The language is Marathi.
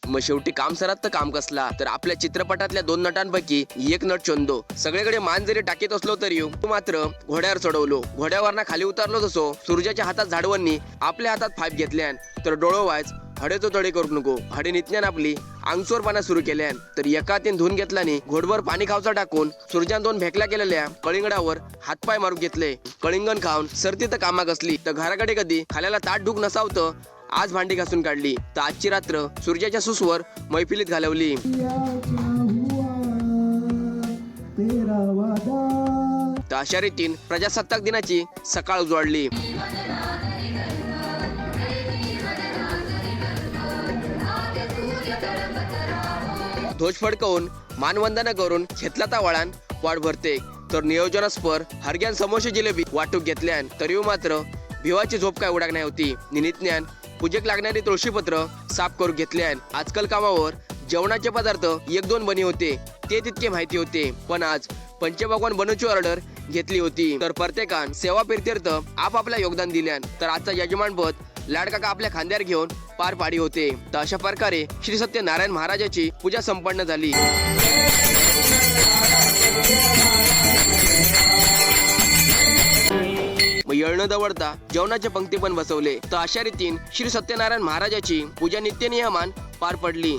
मग शेवटी काम सरात तर काम कसला, तर आपल्या चित्रपटातल्या 2 नटांपैकी एक नट चंदो. सगळीकडे मान जरी टाकीत असलो तरी तो मात्र घोड्यावर चढवलो. घोड्यावरना खाली उतरलो तसो सूर्याच्या हातात झाडवणी आपल्या हातात फाईप घेतल्यान तर डोळो व्हायच हडेचो तडे करू नको. हडे नितन्यान आपली आंगसोर पाना सुरू केल्यान तर एका तीन धुवून घेतल्याने घोडभर पाणी खावचा टाकून सूर्यान 2 भेकल्या केलेल्या कळिंगडावर हातपाय मारून घेतले. कळिंगण खाऊन सरती तर कामाक असली तर घराकडे कधी खाल्याला ताट ढूक नसावतं आज भांडी घासून काढली. तर आजची रात्र सूर्याच्या सुसवर मैफिलीत घालवली. तर अशा रीतीन प्रजासत्ताक दिनाची सकाळ उजळली. ध्वज फडकवून मानवंदना करून घेतला वळान वाट भरते. तर नियोजनास्पर हरग्यान समोसे जिलेबी वाटूक घेतल्यान तरी मात्र भिवाची झोप काय उडाक नाही होती. निनिज्ञान पूजेक लागणारी तुळशीपत्र साफ करून घेतल्यान आजकाल कामावर जेवणाचे पदार्थ 1-2 बनी होते ते तितके माहिती होते. पण आज पंचभगवान बनूची ऑर्डर घेतली होती. तर प्रत्येकान सेवा प्रीत्यर्थ आपापला योगदान दिल्यान तर आजचा यजमानपद लाडकाका आपल्या खांद्यावर घेऊन पार पाडी होते. तर अशा प्रकारे श्री सत्यनारायण महाराजाची पूजा संपन्न झाली. मग येळणं दवडता जेवणाचे पंक्ती पण बसवले. तर अशा रीतीन श्री सत्यनारायण महाराजाची पूजा नित्यनियमान पार पडली.